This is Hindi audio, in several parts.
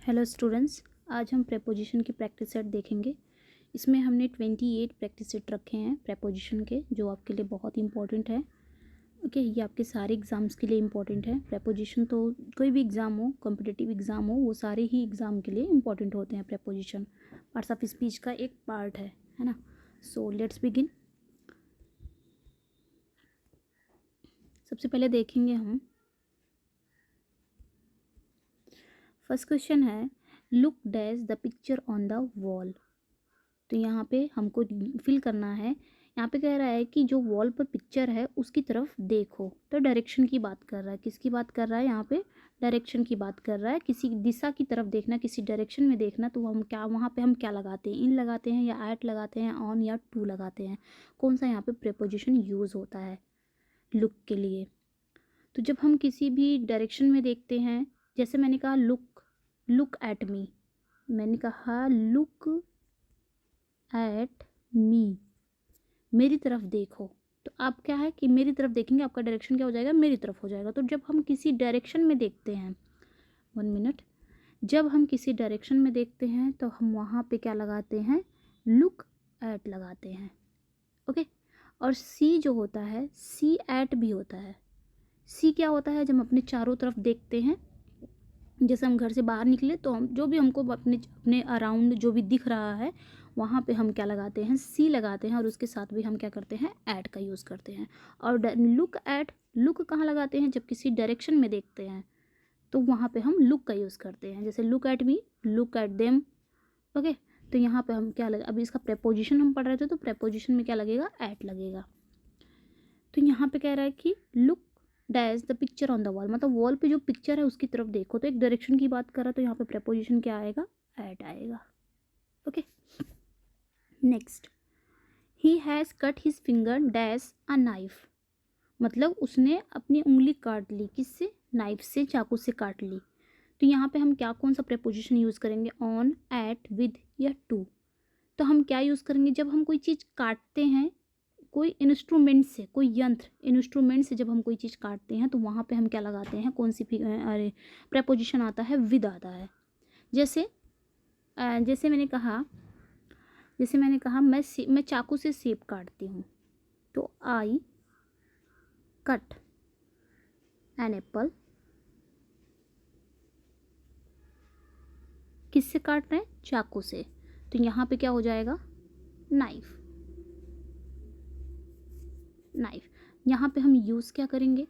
हेलो स्टूडेंट्स, आज हम प्रेपोजिशन की प्रैक्टिस सेट देखेंगे। इसमें हमने 28 प्रैक्टिस सेट रखे हैं प्रेपोजिशन के, जो आपके लिए बहुत इंपॉर्टेंट है। ओके, ये आपके सारे एग्ज़ाम्स के लिए इंपॉर्टेंट है। प्रेपोजिशन तो कोई भी एग्ज़ाम हो, कॉम्पिटिटिव एग्ज़ाम हो, वो सारे ही एग्ज़ाम के लिए इंपॉर्टेंट होते हैं। प्रेपोजिशन पार्ट्स ऑफ स्पीच का एक पार्ट है ना। So let's begin. सबसे पहले देखेंगे हम, फर्स्ट क्वेश्चन है look dash the picture on the wall. तो यहाँ पे हमको फिल करना है। यहाँ पे कह रहा है कि जो वॉल पर पिक्चर है उसकी तरफ देखो। तो डायरेक्शन की बात कर रहा है। किसकी बात कर रहा है? यहाँ पे डायरेक्शन की बात कर रहा है। किसी दिशा की तरफ देखना, किसी डायरेक्शन में देखना। तो हम क्या, वहाँ पे हम क्या लगाते हैं? इन लगाते हैं या एट लगाते हैं, ऑन या टू लगाते हैं? कौन सा यहाँ पे प्रेपोजिशन यूज़ होता है लुक के लिए? तो जब हम किसी भी डायरेक्शन में देखते हैं, जैसे मैंने कहा लुक एट मी, मैंने कहा लुक एट मी, मेरी तरफ देखो। तो आप क्या है कि मेरी तरफ देखेंगे, आपका डायरेक्शन क्या हो जाएगा? मेरी तरफ हो जाएगा। तो जब हम किसी डायरेक्शन में देखते हैं, 1 मिनट, जब हम किसी डायरेक्शन में देखते हैं तो हम वहाँ पे क्या लगाते हैं? लुक एट लगाते हैं। ओके। और सी जो होता है, सी एट भी होता है। सी क्या होता है? जब हम अपने चारों तरफ देखते हैं, जैसे हम घर से बाहर निकले तो हम जो भी हमको अपने अराउंड जो भी दिख रहा है, वहाँ पे हम क्या लगाते हैं? सी लगाते हैं। और उसके साथ भी हम क्या करते हैं? ऐट का यूज़ करते हैं। और लुक एट, लुक कहाँ लगाते हैं? जब किसी डायरेक्शन में देखते हैं तो वहाँ पे हम लुक का यूज़ करते हैं। जैसे look at me, look at them. Okay. तो यहाँ पे हम क्या लगा, अभी इसका प्रेपोजिशन हम पढ़ रहे थे, तो प्रेपोजिशन में क्या लगेगा? एट लगेगा। तो यहाँ पे कह रहा है कि look dash the picture on the wall, मतलब वॉल पे जो पिक्चर है उसकी तरफ देखो। तो एक डायरेक्शन की बात कर रहा है, तो यहाँ पे प्रेपोजिशन क्या आएगा? एट आएगा। Okay. Next, he has cut his finger dash a knife, मतलब उसने अपनी उंगली काट ली। किससे? नाइफ से, चाकू से काट ली। तो यहाँ पे हम क्या, कौन सा प्रेपोजिशन यूज़ करेंगे? ऑन, एट, विद या टू? तो हम क्या यूज़ करेंगे? जब हम कोई चीज़ काटते हैं, कोई इंस्ट्रूमेंट से, कोई यंत्र इंस्ट्रूमेंट से जब हम कोई चीज़ काटते हैं, तो वहाँ पे हम क्या लगाते हैं? कौन सी अरे प्रेपोजिशन आता है? विद आता है। जैसे मैंने कहा मैं चाकू से सेब काटती हूँ। तो आई कट एन एप्पल। किससे काट रहे हैं? चाकू से। तो यहाँ पे क्या हो जाएगा? नाइफ। यहाँ पे हम यूज़ क्या करेंगे?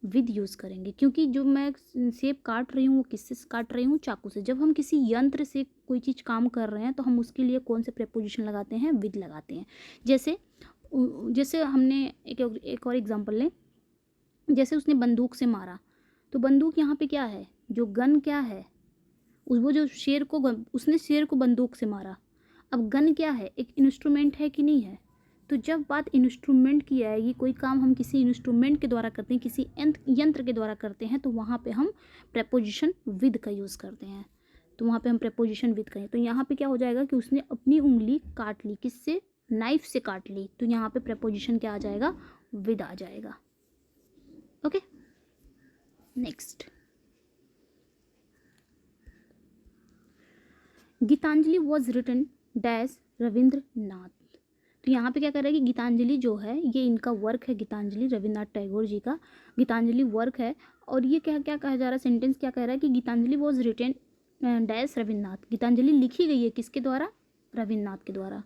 विद यूज़ करेंगे, क्योंकि जो मैं सेब काट रही हूँ वो किससे काट रही हूँ? चाकू से। जब हम किसी यंत्र से कोई चीज़ काम कर रहे हैं तो हम उसके लिए कौन से प्रेपोजिशन लगाते हैं? विद लगाते हैं। जैसे हमने एक और एग्जांपल लें। जैसे उसने बंदूक से मारा, तो बंदूक यहाँ पे क्या है? जो गन क्या है? वो जो उसने शेर को बंदूक से मारा। अब गन क्या है? एक इंस्ट्रूमेंट है कि नहीं है? तो जब बात इंस्ट्रूमेंट की आएगी, कोई काम हम किसी इंस्ट्रूमेंट के द्वारा करते हैं, किसी यंत्र के द्वारा करते हैं, तो वहाँ पे हम प्रेपोजिशन विद का यूज़ करते हैं। तो वहाँ पे हम प्रेपोजिशन विद करें। तो यहाँ पे क्या हो जाएगा कि उसने अपनी उंगली काट ली। किससे? नाइफ से काट ली। तो यहाँ पे प्रेपोजिशन क्या आ जाएगा? विद आ जाएगा। Okay. Next, Gitanjali was written dash Rabindranath. तो यहाँ पे क्या कर रहा है कि गीतांजलि जो है, ये इनका वर्क है। गीतांजलि रविन्द्रनाथ टैगोर जी का गीतांजलि वर्क है। और ये क्या क्या कहा जा रहा है? सेंटेंस क्या कह रहा है कि Gitanjali was written dash Rabindranath. Gitanjali लिखी गई है किसके द्वारा? रविन्द्रनाथ के द्वारा।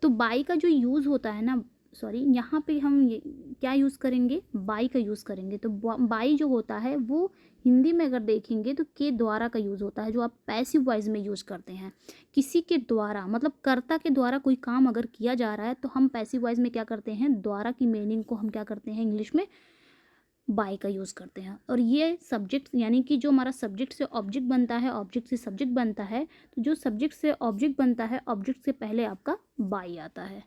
तो बाई का जो यूज़ होता है ना, सॉरी, यहाँ पे हम ये क्या यूज़ करेंगे? बाई का यूज़ करेंगे। तो बाई जो होता है वो हिंदी में अगर देखेंगे तो के द्वारा का यूज़ होता है, जो आप पैसिव वॉइस में यूज़ करते हैं। किसी के द्वारा, मतलब कर्ता के द्वारा कोई काम अगर किया जा रहा है तो हम पैसिव वॉइस में क्या करते हैं? द्वारा की मीनिंग को हम क्या करते हैं? इंग्लिश में बाय का यूज़ करते हैं। और ये सब्जेक्ट, यानी कि जो हमारा सब्जेक्ट से ऑब्जेक्ट बनता है, ऑब्जेक्ट से सब्जेक्ट बनता है, तो जो सब्जेक्ट से ऑब्जेक्ट बनता है, ऑब्जेक्ट से पहले आपका बाय आता है।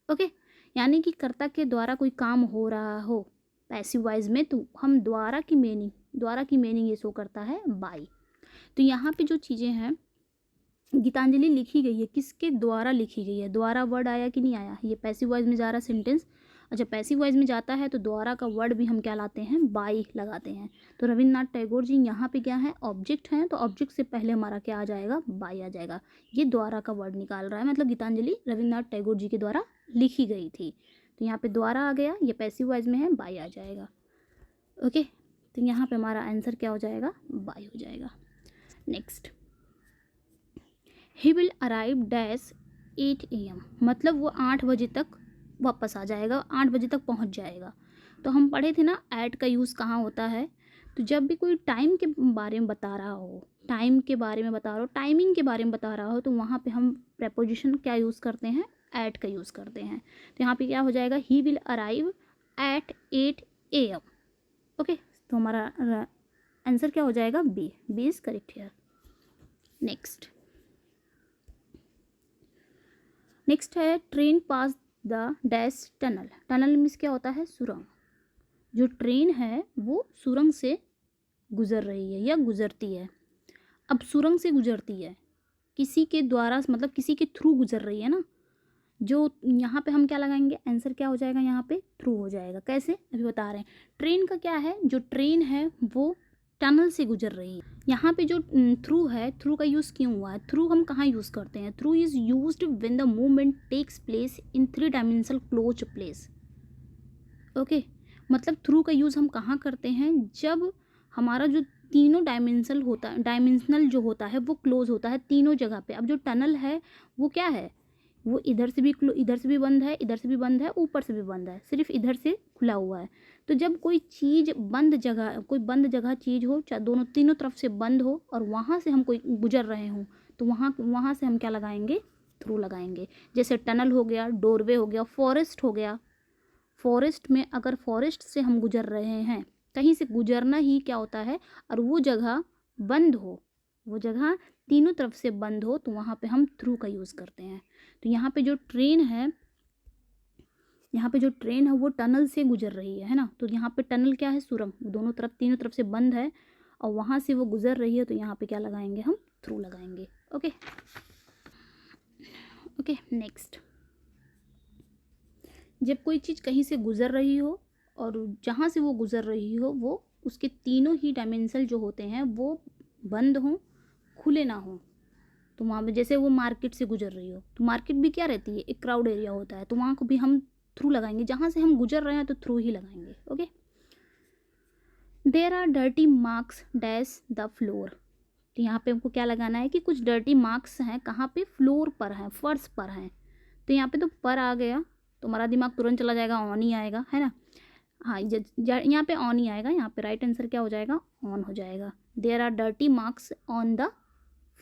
ओके। यानी कि कर्ता के द्वारा कोई काम हो रहा हो पैसिव वॉइस में, तो हम द्वारा की मीनिंग ये शो करता है बाय। तो यहाँ पे जो चीज़ें हैं, गीतांजलि लिखी गई है, किसके द्वारा लिखी गई है? द्वारा वर्ड आया कि नहीं आया? ये पैसिव वॉइस में जा रहा सेंटेंस। अच्छा, पैसिव वॉइस में जाता है तो द्वारा का वर्ड भी हम क्या लाते हैं, बाय लगाते हैं। तो रविन्द्रनाथ टैगोर जी यहाँ पे क्या है, ऑब्जेक्ट हैं, तो ऑब्जेक्ट से पहले हमारा क्या आ जाएगा, बाय आ जाएगा। ये द्वारा का वर्ड निकाल रहा है, मतलब गीतांजलि रविन्द्रनाथ टैगोर जी के द्वारा लिखी गई थी। तो यहाँ पे द्वारा आ गया, ये पैसिव वॉइस में है, बाय आ जाएगा। ओके, तो यहाँ पे हमारा आंसर क्या हो जाएगा, बाय हो जाएगा। Next, he will arrive dash 8 AM, मतलब वो 8 बजे तक वापस आ जाएगा, 8 बजे तक पहुंच जाएगा। तो हम पढ़े थे ना एट का यूज़ कहाँ होता है, तो जब भी कोई टाइम के बारे में बता रहा हो, टाइम के बारे में बता रहा हो, टाइमिंग के बारे में बता रहा हो, तो वहाँ पे हम प्रेपोजिशन क्या यूज़ करते हैं, एट का यूज़ करते हैं। तो यहाँ पे क्या हो जाएगा, he will arrive at 8 AM। Okay, तो हमारा आंसर क्या हो जाएगा, B is correct here. Next है train pass the dash tunnel. Tunnel means क्या होता है, सुरंग। जो ट्रेन है वो सुरंग से गुजर रही है या गुजरती है। अब सुरंग से गुजरती है, किसी के द्वारा, मतलब किसी के थ्रू गुजर रही है ना। जो यहाँ पे हम क्या लगाएंगे, आंसर क्या हो जाएगा, यहाँ पे थ्रू हो जाएगा। कैसे, अभी बता रहे हैं। ट्रेन का क्या है, जो ट्रेन है वो टनल से गुजर रही है। यहाँ पे जो थ्रू है, थ्रू का यूज़ क्यों हुआ है, थ्रू हम कहाँ यूज़ करते हैं, through is used when the movement takes place in 3 dimensional close place. Okay, मतलब थ्रू का यूज़ हम कहाँ करते हैं, जब हमारा जो तीनों डायमेंशनल जो होता है वो क्लोज होता है तीनों जगह पे। अब जो टनल है वो क्या है, वो इधर से भी बंद है, इधर से भी बंद है, ऊपर से भी बंद है, सिर्फ इधर से खुला हुआ है। तो जब कोई चीज़ कोई बंद जगह चीज़ हो, चाहे तीनों तरफ से बंद हो, और वहाँ से हम कोई गुजर रहे हों, तो वहाँ से हम क्या लगाएंगे, थ्रू लगाएंगे। जैसे टनल हो गया, डोरवे हो गया, फॉरेस्ट हो गया। फॉरेस्ट में अगर फॉरेस्ट से हम गुजर रहे हैं, कहीं से गुजरना ही क्या होता है, और वो जगह बंद हो, वो जगह तीनों तरफ से बंद हो, तो वहाँ पे हम थ्रू का यूज़ करते हैं। तो यहाँ पे जो ट्रेन है वो टनल से गुजर रही है ना। तो यहाँ पे टनल क्या है, सुरंग, दोनों तरफ तीनों तरफ से बंद है, और वहाँ से वो गुजर रही है, तो यहाँ पे क्या लगाएंगे, हम थ्रू लगाएंगे। ओके, नेक्स्ट, जब कोई चीज़ कहीं से गुजर रही हो, और जहाँ से वो गुजर रही हो वो उसके तीनों ही डायमेंशन जो होते हैं वो बंद हों, खुले ना हों, तो वहाँ पे जैसे वो मार्केट से गुजर रही हो, तो मार्केट भी क्या रहती है, एक क्राउड एरिया होता है, तो वहाँ को भी हम थ्रू लगाएंगे। जहाँ से हम गुजर रहे हैं तो थ्रू ही लगाएंगे। Okay, there are dirty marks dash the floor. तो यहाँ पे हमको क्या लगाना है कि कुछ डर्टी मार्क्स हैं, कहाँ पे, फ्लोर पर हैं, फर्श पर हैं। तो यहाँ पे तो पर आ गया, तो हमारा दिमाग तुरंत चला जाएगा, ऑन ही आएगा, है ना। हाँ, यहाँ पे ऑन ही आएगा, यहाँ पे राइट आंसर क्या हो जाएगा, ऑन हो जाएगा। There are dirty marks on the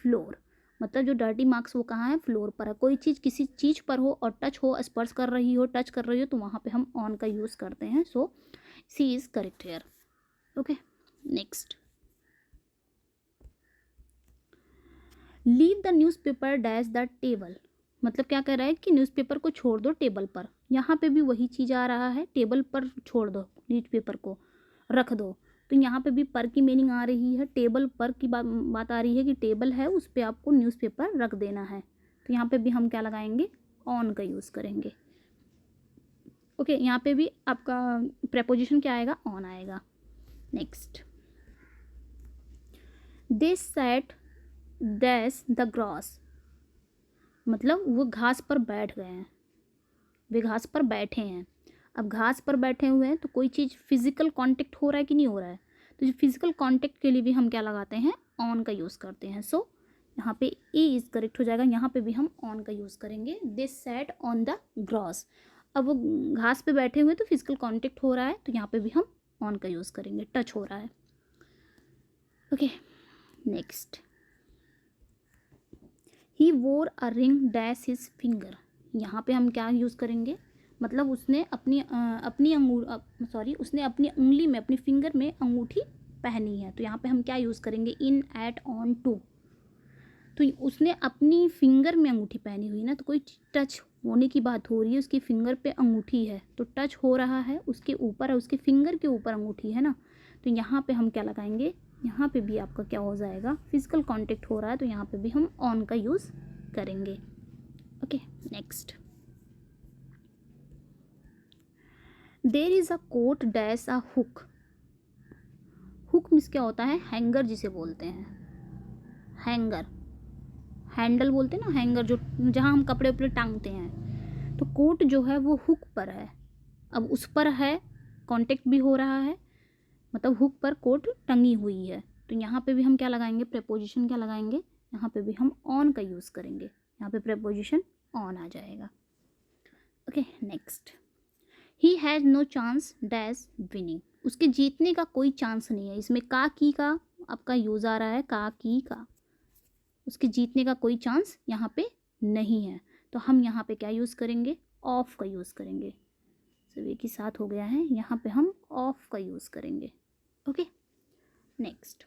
floor, मतलब जो डर्टी मार्क्स वो कहाँ है, फ्लोर पर है। कोई चीज़ किसी चीज़ पर हो और टच हो, स्पर्श कर रही हो, टच कर रही हो, तो वहाँ पे हम ऑन का यूज़ करते हैं। So C is correct here. Okay, next, leave the newspaper dash the table, मतलब क्या कह रहा है कि न्यूज़पेपर को छोड़ दो टेबल पर। यहाँ पे भी वही चीज़ आ रहा है, टेबल पर छोड़ दो, न्यूज़पेपर को रख दो। तो यहाँ पे भी पर की मीनिंग आ रही है, टेबल पर की बात आ रही है कि टेबल है, उस पर आपको न्यूज़पेपर रख देना है। तो यहाँ पे भी हम क्या लगाएंगे, ऑन का यूज़ करेंगे। ओके, यहाँ पे भी आपका प्रेपोजिशन क्या आएगा, ऑन आएगा। Next, they sat dash the grass, मतलब वो घास पर बैठ गए हैं, वे घास पर बैठे हैं। अब घास पर बैठे हुए हैं तो कोई चीज़ फिजिकल कांटेक्ट हो रहा है कि नहीं हो रहा है, तो जो फिजिकल कांटेक्ट के लिए भी हम क्या लगाते हैं, ऑन का यूज़ करते हैं। सो यहाँ पे ए इज़ करेक्ट हो जाएगा, यहाँ पे भी हम ऑन का यूज़ करेंगे। दे सैट ऑन द ग्रास, अब वो घास पे बैठे हुए तो फिजिकल कांटेक्ट हो रहा है, तो यहाँ पे भी हम ऑन का यूज़ करेंगे, टच हो रहा है। ओके, नेक्स्ट, ही वोर a ring dash his finger, यहाँ पे हम क्या यूज़ करेंगे, मतलब उसने अपनी उंगली में, अपनी फिंगर में अंगूठी पहनी है। तो यहाँ पे हम क्या यूज़ करेंगे, इन, एट, ऑन, टू। तो उसने अपनी फिंगर में अंगूठी पहनी हुई ना, तो कोई टच होने की बात हो रही है, उसकी फिंगर पे अंगूठी है, तो टच हो रहा है, उसके ऊपर है, उसके फिंगर के ऊपर अंगूठी है ना। तो यहाँ पे हम क्या लगाएंगे, यहाँ पे भी आपका क्या हो जाएगा, फिजिकल कांटेक्ट हो रहा है, तो यहाँ पे भी हम ऑन का यूज़ करेंगे। Okay, next, there is a coat dash a hook. Hook means क्या होता है, हैंगर जिसे बोलते हैं, हैंगर, हैंडल बोलते हैं ना, हैंगर जो जहाँ हम कपड़े उपड़े टांगते हैं। तो कोट जो है वो हुक पर है, अब उस पर है, कांटेक्ट भी हो रहा है, मतलब हुक पर कोट टंगी हुई है। तो यहाँ पे भी हम क्या लगाएंगे, प्रेपोजिशन क्या लगाएंगे, यहाँ पे भी हम ऑन का यूज़ करेंगे, यहाँ पे प्रेपोजिशन ऑन आ जाएगा। Okay next, he has no chance dash winning, उसके जीतने का कोई चांस नहीं है। इसमें का की का आपका यूज़ आ रहा है, का की का, उसके जीतने का कोई चांस यहाँ पे नहीं है। तो हम यहाँ पे क्या यूज़ करेंगे, ऑफ का यूज़ करेंगे। सब एक ही साथ हो गया है, यहाँ पे हम ऑफ का यूज़ करेंगे। Okay next,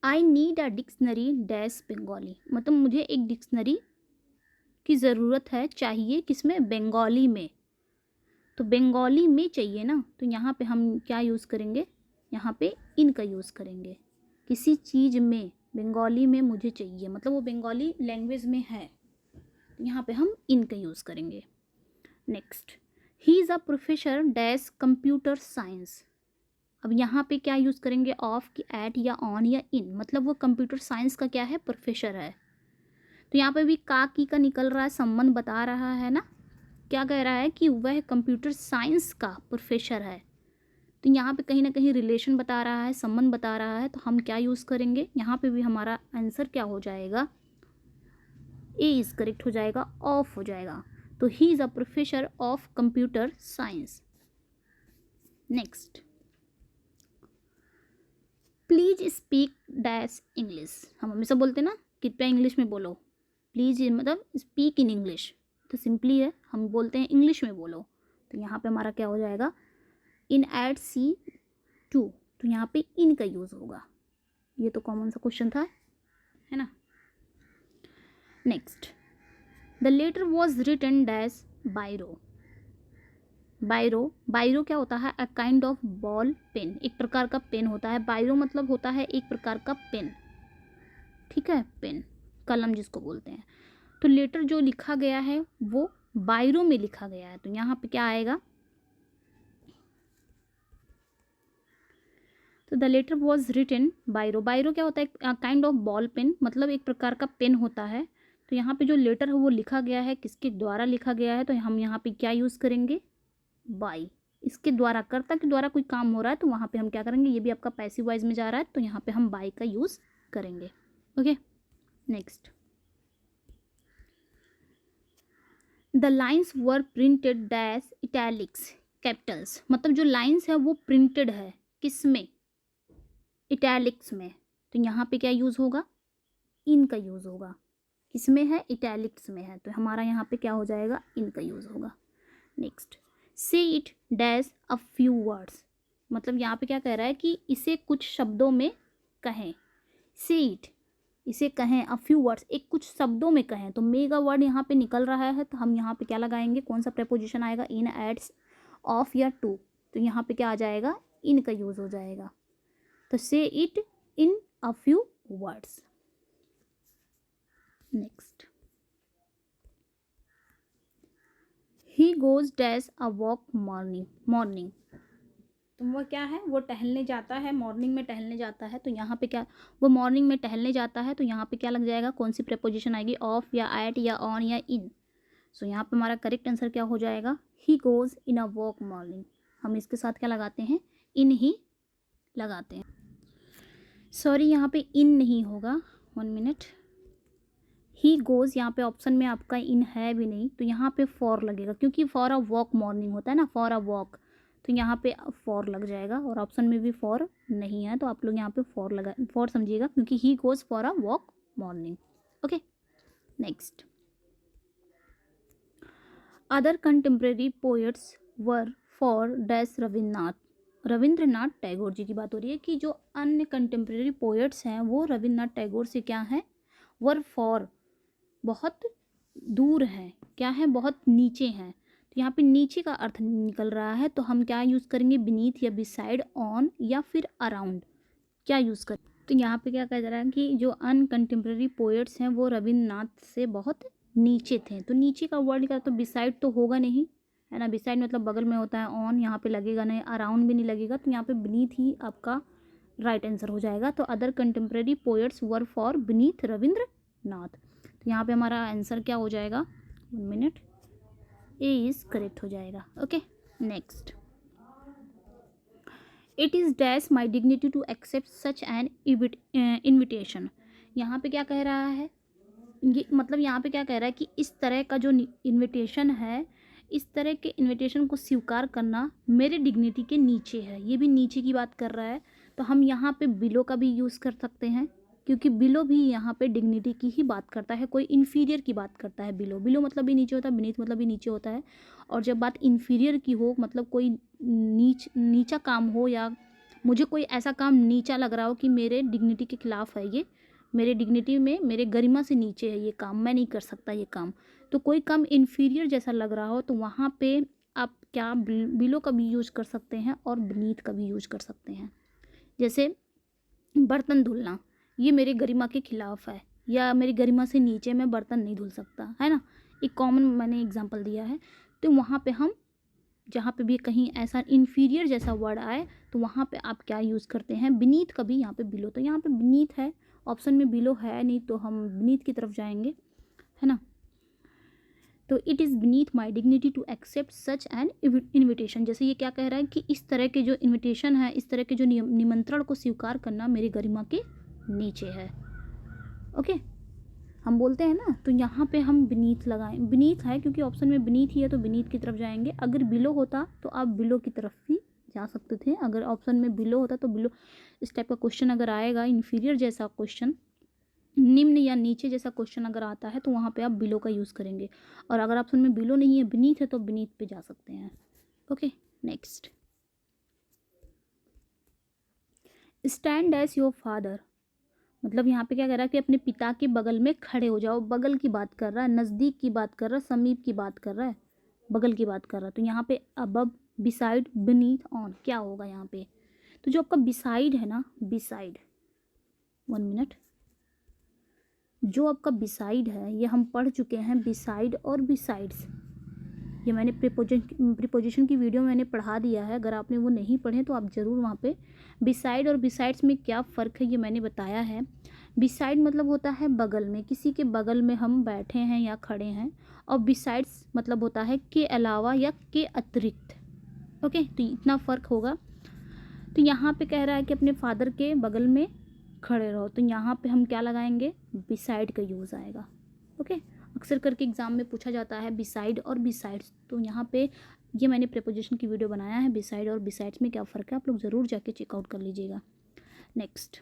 I need a dictionary dash Bengali, मतलब मुझे एक डिक्शनरी की ज़रूरत है, चाहिए किसमें, बंगाली में। तो बंगाली में चाहिए ना, तो यहाँ पे हम क्या यूज़ करेंगे, यहाँ पे इन का यूज़ करेंगे। किसी चीज़ में बंगाली में मुझे चाहिए, मतलब वो बंगाली लैंग्वेज में है, तो यहाँ पे हम इन का यूज़ करेंगे। Next, he is a professor dash computer science. अब यहाँ पे क्या यूज़ करेंगे, ऑफ की, एट या ऑन या इन, मतलब वो कंप्यूटर साइंस का क्या है, प्रोफेसर है। तो यहाँ पे भी का की का निकल रहा है, संबंध बता रहा है ना, क्या कह रहा है कि वह कंप्यूटर साइंस का प्रोफेसर है। तो यहाँ पे कहीं ना कहीं रिलेशन बता रहा है, संबंध बता रहा है, तो हम क्या यूज़ करेंगे, यहाँ पे भी हमारा आंसर क्या हो जाएगा, ए इज़ करेक्ट हो जाएगा, ऑफ हो जाएगा। तो he is a professor of computer science. Next, please speak dash English, हम हमेशा बोलते हैं ना कृपया इंग्लिश में बोलो, प्लीज मतलब स्पीक इन इंग्लिश, तो सिंपली है हम बोलते हैं इंग्लिश में बोलो। तो यहाँ पे हमारा क्या हो जाएगा, इन एट सी टू, तो यहाँ पे इन का यूज़ होगा। ये तो कॉमन सा क्वेश्चन था, है ना। Next, the letter was written dash biro. Biro, biro क्या होता है, a kind of ball pen, एक प्रकार का पेन होता है। बायरो मतलब होता है एक प्रकार का पेन, ठीक है, पेन, कलम जिसको बोलते हैं। तो लेटर जो लिखा गया है वो बायरो में लिखा गया है, तो यहाँ पे क्या आएगा, तो the letter was written बायरो। Biro क्या होता है, काइंड ऑफ बॉल पेन, मतलब एक प्रकार का पेन होता है। तो यहाँ पे जो लेटर है वो लिखा गया है, किसके द्वारा लिखा गया है, तो हम यहाँ पे क्या यूज़ करेंगे, बाई, इसके द्वारा, कर्ता के द्वारा कोई काम हो रहा है, तो वहाँ पे हम क्या करेंगे, ये भी आपका पैसिव वॉइस में जा रहा है, तो यहाँ पे हम बाई का यूज़ करेंगे। Okay next, the lines were printed dash italics Capitals, मतलब जो लाइन्स है वो प्रिंटेड है किस में, इटैलिक्स में। तो यहाँ पे क्या यूज़ होगा, इन का यूज़ होगा, किसमें है, इटैलिक्स में है, तो हमारा यहाँ पे क्या हो जाएगा, इन का यूज़ होगा। नेक्स्ट, से it dash a few words, मतलब यहाँ पे क्या कह रहा है कि इसे कुछ शब्दों में कहें, से इट, इसे कहें, अ फ्यू वर्ड्स, एक कुछ शब्दों में कहें। तो मेगा वर्ड यहाँ पे निकल रहा है, तो हम यहाँ पे क्या लगाएंगे, कौन सा प्रेपोजिशन आएगा, इन, एड्स, ऑफ या टू, तो यहाँ पे क्या आ जाएगा, इन का यूज़ हो जाएगा। तो से it in a few words. Next, he goes dash a walk morning, तो वो क्या है, वो टहलने जाता है, मॉर्निंग में टहलने जाता है। तो यहाँ पे क्या, वो मॉर्निंग में टहलने जाता है, तो यहाँ पे क्या लग जाएगा, कौन सी प्रेपोजिशन आएगी, ऑफ या एट या ऑन या इन। सो यहाँ पे हमारा करेक्ट आंसर क्या हो जाएगा, he goes in a walk morning. हम इसके साथ क्या लगाते हैं, इन ही लगाते हैं। सॉरी यहाँ पे इन नहीं होगा, 1 मिनट, ही गोज, यहाँ पे ऑप्शन में आपका इन है भी नहीं, तो यहाँ पे फॉर लगेगा, क्योंकि फॉर अ वॉक मॉर्निंग होता है ना, फॉर अ वॉक, तो यहाँ पे फॉर लग जाएगा, और ऑप्शन में भी फॉर नहीं है, तो आप लोग यहाँ पे फॉर लगा, फॉर समझिएगा, क्योंकि he goes for a walk morning. Okay next, other contemporary poets were for dash Rabindranath Tagore ji की बात हो रही है कि जो अन्य कंटेम्प्रेरी पोएट्स हैं वो रविंद्रनाथ टैगोर से क्या हैं, वर फॉर, बहुत दूर हैं, क्या है, बहुत नीचे हैं। तो यहाँ पे नीचे का अर्थ निकल रहा है, तो हम क्या यूज़ करेंगे, बीनीथ या बिसाइड, ऑन या फिर अराउंड, क्या यूज़ करें। तो यहाँ पे क्या कह रहा है कि जो अनकंटेम्प्रेरी पोएट्स हैं वो रविंद्रनाथ से बहुत नीचे थे, तो नीचे का वर्ड का तो बिसाइड तो होगा नहीं, है ना। बिसाइड मतलब बगल में होता है, ऑन यहाँ पे लगेगा नहीं, अराउंड भी नहीं लगेगा, तो यहाँ पे बीनीथ ही आपका राइट आंसर हो जाएगा। तो other contemporary poets were for beneath Rabindranath. तो यहाँ पे हमारा आंसर क्या हो जाएगा, 1 मिनट, ए इज करेक्ट हो जाएगा। Okay next, it is dash my dignity to accept such an invitation. यहाँ पे क्या कह रहा है, ये मतलब यहाँ पे क्या कह रहा है कि इस तरह का जो इनविटेशन है, इस तरह के इनविटेशन को स्वीकार करना मेरे डिग्निटी के नीचे है। ये भी नीचे की बात कर रहा है, तो हम यहाँ पे बिलो का भी यूज़ कर सकते हैं, क्योंकि बिलो भी यहाँ पे डिग्निटी की ही बात करता है, कोई इन्फीरियर की बात करता है। बिलो बिलो मतलब भी नीचे होता है, बीनीथ मतलब भी नीचे होता है। और जब बात इन्फीरियर की हो, मतलब कोई नीचा काम हो, या मुझे कोई ऐसा काम नीचा लग रहा हो कि मेरे डिग्निटी के खिलाफ है, ये मेरे डिग्निटी में, मेरे गरिमा से नीचे है ये काम, मैं नहीं कर सकता ये काम, तो कोई काम इन्फीरियर जैसा लग रहा हो, तो वहाँ पे आप क्या बिलो का भी यूज कर सकते हैं और बीनीथ का भी यूज कर सकते हैं। जैसे बर्तन धुलना, ये मेरे गरिमा के खिलाफ है, या मेरी गरिमा से नीचे मैं बर्तन नहीं धुल सकता, है ना। एक कॉमन मैंने एग्जांपल दिया है। तो वहाँ पे हम जहाँ पे भी कहीं ऐसा इन्फीरियर जैसा वर्ड आए, तो वहाँ पे आप क्या यूज़ करते हैं, बीनीथ का भी यहाँ पे बिलो। तो यहाँ पे बीनीथ है, ऑप्शन में बिलो है नहीं, तो हम बीनीथ की तरफ जाएंगे, है ना। तो it is beneath my dignity to accept such an invitation. जैसे ये क्या कह रहा है कि इस तरह के जो इन्विटेशन है, इस तरह के जो निमंत्रण को स्वीकार करना मेरी गरिमा के नीचे है। ओके, हम बोलते हैं ना, तो यहाँ पे हम बीनीथ लगाएं, बीनीथ है क्योंकि ऑप्शन में बीनीथ ही है, तो बीनीथ की तरफ जाएंगे। अगर बिलो होता तो आप बिलो की तरफ भी जा सकते थे। अगर ऑप्शन में बिलो होता तो बिलो, इस टाइप का क्वेश्चन अगर आएगा, इन्फीरियर जैसा क्वेश्चन, निम्न या नीचे जैसा क्वेश्चन अगर आता है, तो वहाँ पे आप बिलो का यूज़ करेंगे। और अगर ऑप्शन में बिलो नहीं है, बीनीथ है, तो बीनीथ पे जा सकते हैं। Okay next, stand as your father. मतलब यहाँ पे क्या कह रहा है कि अपने पिता के बगल में खड़े हो जाओ। बगल की बात कर रहा है, नज़दीक की बात कर रहा है, समीप की बात कर रहा है, बगल की बात कर रहा है। तो यहाँ पे अबव, बिसाइड, बीनीथ, ऑन क्या होगा यहाँ पे। तो जो आपका बिसाइड है ना, बिसाइड, 1 मिनट, जो आपका बिसाइड है, ये हम पढ़ चुके हैं, बिसाइड और बिसाइड्स। ये मैंने प्रीपोजिशन की वीडियो मैंने पढ़ा दिया है, अगर आपने वो नहीं पढ़े तो आप ज़रूर वहाँ पे बिसाइड और बिसाइड्स में क्या फ़र्क है ये मैंने बताया है। बिसाइड मतलब होता है बगल में, किसी के बगल में हम बैठे हैं या खड़े हैं, और बिसाइड्स मतलब होता है के अलावा या के अतिरिक्त। ओके, तो इतना फ़र्क होगा। तो यहाँ पे कह रहा है कि अपने फादर के बगल में खड़े रहो, तो यहाँ पे हम क्या लगाएंगे, बिसाइड का यूज़ आएगा। ओके, अक्सर करके एग्जाम में पूछा जाता है बिसाइड और बिसाइड्स, तो यहाँ पे ये मैंने प्रीपोजिशन की वीडियो बनाया है, बिसाइड और बिसाइड्स में क्या फ़र्क है आप लोग ज़रूर जाके चेकआउट कर लीजिएगा। Next,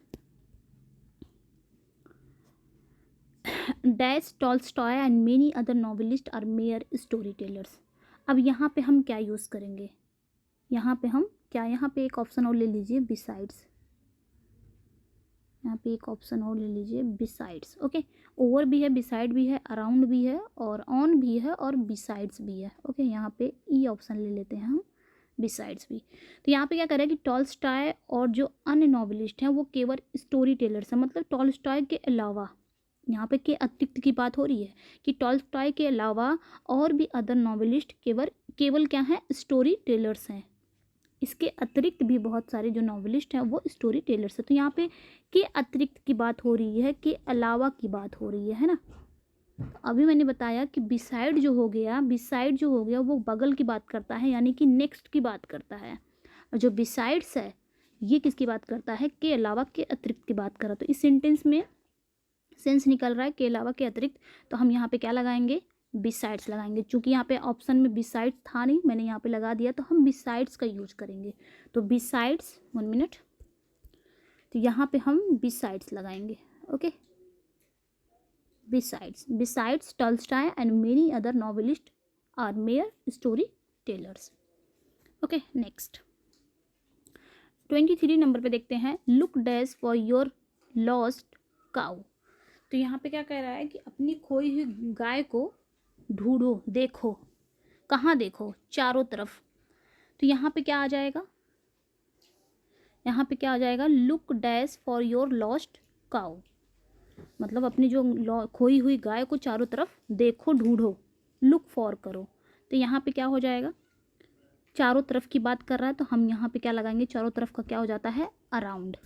dash Tolstoy and many other novelist are mere storytellers. अब यहाँ पे हम क्या यूज़ करेंगे, यहाँ पे हम क्या, यहाँ पे एक ऑप्शन और ले लीजिए, बिसाइड्स, यहाँ पे एक ऑप्शन और ले लीजिए, बिसाइड्स। ओके, ओवर भी है, बिसाइड भी है, अराउंड भी है, और ऑन भी है, और बिसाइड्स भी है। ओके, यहाँ पे ई ऑप्शन ले लेते हैं हम, बिसाइड्स भी। तो यहाँ पे क्या करें कि टॉल्स्टॉय और जो अन्य नॉवेलिस्ट हैं वो केवल स्टोरी टेलर्स हैं, मतलब टॉल्स्टॉय के अलावा, यहाँ पे के अतिरिक्त की बात हो रही है कि टॉल्स्टॉय के अलावा और भी अदर नॉवेलिस्ट केवल क्या हैं, स्टोरी टेलर्स हैं। इसके अतिरिक्त भी बहुत सारे जो नॉवेलिस्ट हैं वो स्टोरी टेलर्स है। तो यहाँ पे के अतिरिक्त की बात हो रही है, के अलावा की बात हो रही है ना। अभी मैंने बताया कि बिसाइड जो हो गया, बिसाइड जो हो गया वो बगल की बात करता है, यानी कि नेक्स्ट की बात करता है। और जो बिसाइड्स है ये किसकी बात करता है, के अलावा के अतिरिक्त की बात कर रहा है। तो इस सेंटेंस में सेंस निकल रहा है के अलावा के अतिरिक्त, तो हम यहाँ पे क्या लगाएंगे, बिसाइड्स लगाएंगे। चूंकि यहाँ पे ऑप्शन में बिसाइड्स था नहीं, मैंने यहाँ पे लगा दिया, तो हम बिसाइड्स का यूज करेंगे। तो बिसाइड्स, 1 मिनट, तो यहाँ पे हम बिसाइड्स लगाएंगे। Okay, besides Tolstoy and many other novelist are mere storytellers. Okay next, 23 number पे देखते हैं, look dash for your lost cow. तो यहाँ पे क्या कह रहा है कि अपनी खोई हुई गाय को ढूंढो, देखो, कहाँ देखो, चारों तरफ। तो यहाँ पे क्या आ जाएगा, यहाँ पे क्या आ जाएगा, look dash for your lost cow. मतलब अपनी जो खोई हुई गाय को चारों तरफ देखो, ढूंढो, लुक फॉर करो। तो यहाँ पे क्या हो जाएगा, चारों तरफ की बात कर रहा है तो हम यहाँ पे क्या लगाएंगे, चारों तरफ का क्या हो जाता है, अराउंड।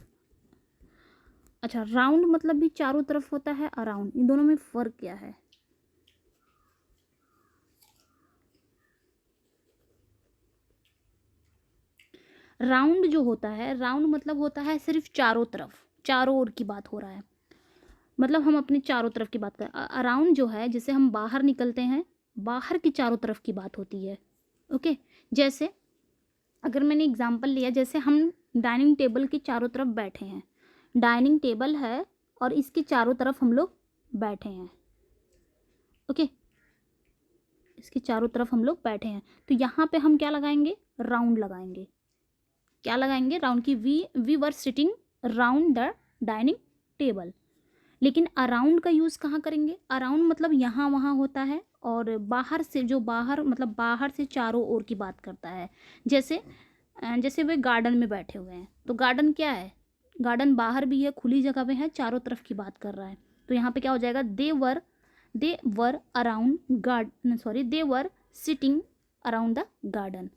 अच्छा, राउंड मतलब भी चारों तरफ होता है, अराउंड, इन दोनों में फ़र्क क्या है? राउंड जो होता है, राउंड मतलब होता है सिर्फ चारों तरफ, चारों ओर की बात हो रहा है, मतलब हम अपने चारों तरफ की बात करें। अराउंड जो है, जैसे हम बाहर निकलते हैं, बाहर की चारों तरफ की बात होती है। ओके, जैसे अगर मैंने एग्जांपल लिया, जैसे हम डाइनिंग टेबल के चारों तरफ बैठे हैं, डाइनिंग टेबल है और इसके चारों तरफ हम लोग बैठे हैं। ओके, इसके चारों तरफ हम लोग बैठे हैं, तो यहाँ पे हम क्या लगाएंगे, राउंड लगाएंगे। क्या लगाएंगे, राउंड की, we were sitting round the dining table. लेकिन अराउंड का यूज़ कहाँ करेंगे, अराउंड मतलब यहाँ वहाँ होता है, और बाहर से, जो बाहर मतलब बाहर से चारों ओर की बात करता है। जैसे जैसे वे गार्डन में बैठे हुए हैं, तो गार्डन क्या है, गार्डन बाहर भी है, खुली जगह पे है, चारों तरफ की बात कर रहा है। तो यहाँ पे क्या हो जाएगा, they were around garden, sorry, they were sitting around the garden.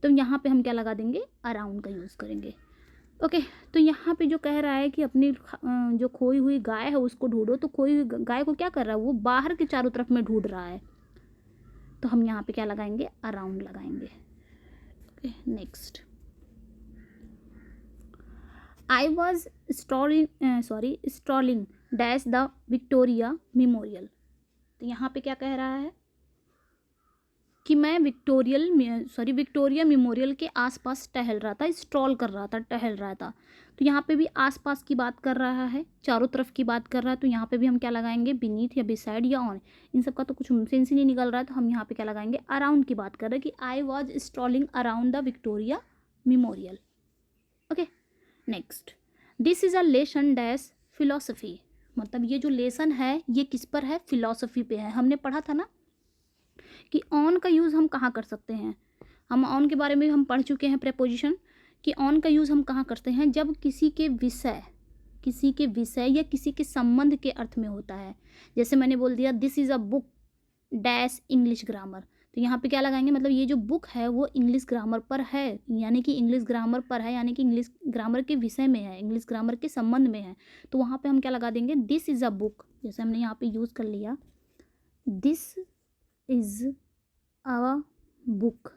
तो यहाँ पे हम क्या लगा देंगे, अराउंड का यूज़ करेंगे। ओके, तो यहाँ पे जो कह रहा है कि अपनी जो खोई हुई गाय है उसको ढूंढो, तो खोई हुई गाय को क्या कर रहा है, वो बाहर के चारों तरफ में ढूंढ रहा है, तो हम यहाँ पे क्या लगाएंगे, अराउंड लगाएंगे। Okay, next, I was strolling dash the Victoria memorial. तो यहाँ पे क्या कह रहा है कि मैं विक्टोरिया मेमोरियल के आसपास टहल रहा था, स्ट्रॉल कर रहा था, टहल रहा था। तो यहाँ पे भी आसपास की बात कर रहा है, चारों तरफ की बात कर रहा है, तो यहाँ पे भी हम क्या लगाएंगे, बीनीथ या बिसाइड या ऑन, इन सब का तो कुछ सेंस ही नहीं निकल रहा है, तो हम यहाँ पे क्या लगाएंगे, अराउंड की बात कर रहे हैं कि I was strolling around the Victoria memorial. Okay, next, this is a lesson dash philosophy. मतलब ये जो लेसन है ये किस पर है, फिलोसफी पे है। हमने पढ़ा था ना कि ऑन का यूज़ हम कहाँ कर सकते हैं, हम ऑन के बारे में हम पढ़ चुके हैं, प्रेपोजिशन, कि ऑन का यूज़ हम कहाँ करते हैं, जब किसी के विषय या किसी के संबंध के अर्थ में होता है। जैसे मैंने बोल दिया, this is a book dash English grammar, तो यहाँ पे क्या लगाएंगे, मतलब ये जो बुक है वो इंग्लिश ग्रामर पर है, यानी कि इंग्लिश ग्रामर पर है, यानी कि इंग्लिश ग्रामर के विषय में है, इंग्लिश ग्रामर के संबंध में है। तो वहाँ पे हम क्या लगा देंगे, दिस इज़ अ बुक, जैसे हमने यहाँ पे यूज़ कर लिया, this is a book,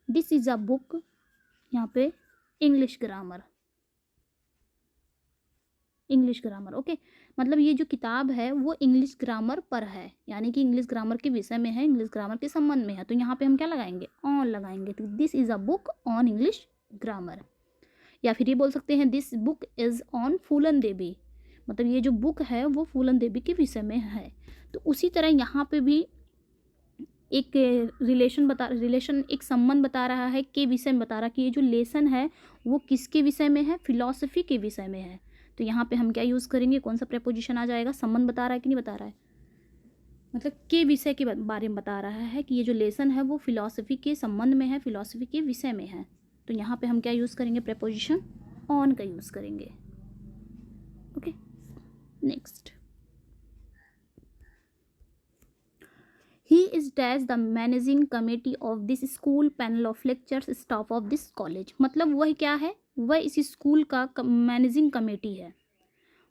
this is a book, यहाँ पे इंग्लिश ग्रामर। ओके, मतलब ये जो किताब है वो इंग्लिश ग्रामर पर है, यानी कि इंग्लिश ग्रामर के विषय में है, इंग्लिश ग्रामर के संबंध में है। तो यहाँ पे हम क्या लगाएंगे, ऑन लगाएंगे। तो this is a book on English grammar. या फिर ये बोल सकते हैं, दिस बुक इज़ ऑन फूलन देवी, मतलब ये जो बुक है वो फूलन देवी के विषय में है। तो उसी तरह यहाँ पे भी एक रिलेशन एक संबंध बता रहा है, के विषय में बता रहा है कि ये जो लेसन है वो किसके विषय में है, फिलॉसफी के विषय में है। तो यहाँ पे हम क्या यूज़ करेंगे, कौन सा प्रेपोजिशन आ जाएगा, संबंध बता रहा है कि नहीं बता रहा है, मतलब के विषय के बारे में बता रहा है कि ये जो लेसन है वो फिलॉसफी के संबंध में है, फिलॉसफी के विषय में है। तो यहाँ पे हम क्या यूज़ करेंगे, प्रेपोजिशन ऑन का यूज़ करेंगे। Okay, next, He is dash the managing committee of this school, panel of lectures, staff of this college। मतलब वह क्या है, वह इस स्कूल का मैनेजिंग कमेटी है,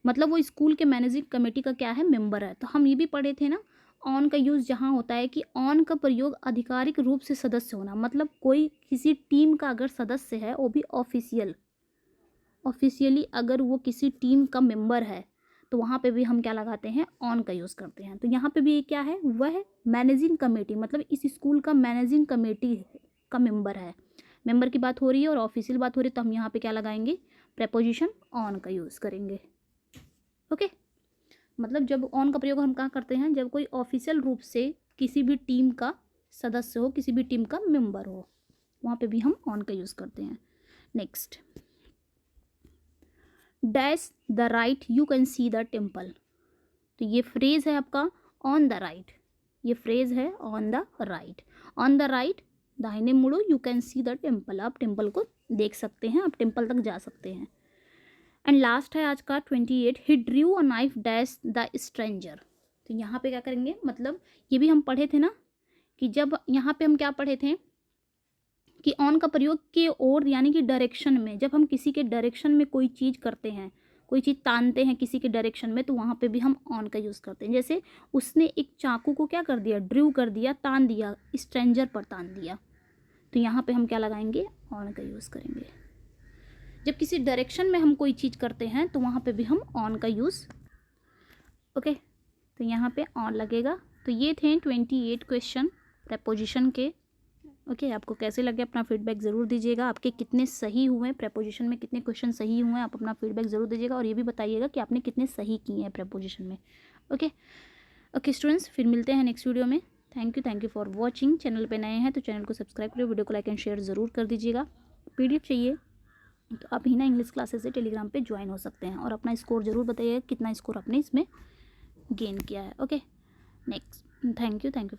मतलब वो स्कूल के मैनेजिंग कमेटी का क्या है, मेंबर है। तो हम ये भी पढ़े थे ना, ऑन का यूज़ जहाँ होता है कि ऑन का प्रयोग आधिकारिक रूप से सदस्य होना, मतलब कोई किसी टीम का अगर सदस्य है, वो भी ऑफिशियली अगर वो किसी टीम का मेंबर है, तो वहाँ पे भी हम क्या लगाते हैं, ऑन का यूज़ करते हैं। तो यहाँ पे भी क्या है, वह है मैनेजिंग कमेटी, मतलब इस स्कूल का मैनेजिंग कमेटी का मेंबर है, मेंबर की बात हो रही है और ऑफिशियल बात हो रही है, तो हम यहाँ पे क्या लगाएंगे, प्रेपोजिशन ऑन का यूज़ करेंगे। ओके, मतलब जब ऑन का प्रयोग हम कहाँ करते हैं, जब कोई ऑफिशियल रूप से किसी भी टीम का सदस्य हो, किसी भी टीम का मेंबर हो, वहाँ पे भी हम ऑन का यूज़ करते हैं। Next, dash the right you can see the temple. तो ये फ्रेज़ है आपका ऑन द राइट, ये फ्रेज़ है ऑन द राइट, दाहिने मुड़ो, you can see the temple, आप टेम्पल को देख सकते हैं, आप टेम्पल तक जा सकते हैं। एंड लास्ट है आज का 28, he drew a knife dash the stranger. तो यहाँ पे क्या करेंगे, मतलब ये भी हम पढ़े थे ना कि जब यहाँ पे हम क्या पढ़े थे कि ऑन का प्रयोग के ओर यानी कि डायरेक्शन में, जब हम किसी के डायरेक्शन में कोई चीज़ करते हैं, कोई चीज़ तानते हैं किसी के डायरेक्शन में, तो वहाँ पे भी हम ऑन का यूज़ करते हैं। जैसे उसने एक चाकू को क्या कर दिया, ड्रू कर दिया, तान दिया, स्ट्रेंजर पर तान दिया, तो यहाँ पे हम क्या लगाएंगे, ऑन का यूज़ करेंगे। जब किसी डायरेक्शन में हम कोई चीज़ करते हैं तो वहाँ पे भी हम ऑन का यूज़, ओके, तो यहाँ पे ऑन लगेगा। तो ये थे 28 क्वेश्चन प्रेपोजिशन के। ओके, आपको कैसे लगे अपना फीडबैक ज़रूर दीजिएगा। आपके कितने सही हुए प्रेपोजिशन में, कितने क्वेश्चन सही हुए, आप अपना फीडबैक ज़रूर दीजिएगा और ये भी बताइएगा कि आपने कितने सही किए हैं प्रेपोजिशन में। ओके ओके स्टूडेंट्स, फिर मिलते हैं नेक्स्ट वीडियो में। Thank you for watching. Channel पे नए हैं तो चैनल को सब्सक्राइब करिए, वीडियो को लाइक एंड शेयर ज़रूर कर दीजिएगा। PDF चाहिए तो आप हिना इंग्लिश क्लासेस से टेलीग्राम पे ज्वाइन हो सकते हैं और अपना स्कोर ज़रूर बताइएगा कितना स्कोर आपने इसमें गेन किया है। Okay next, thank you for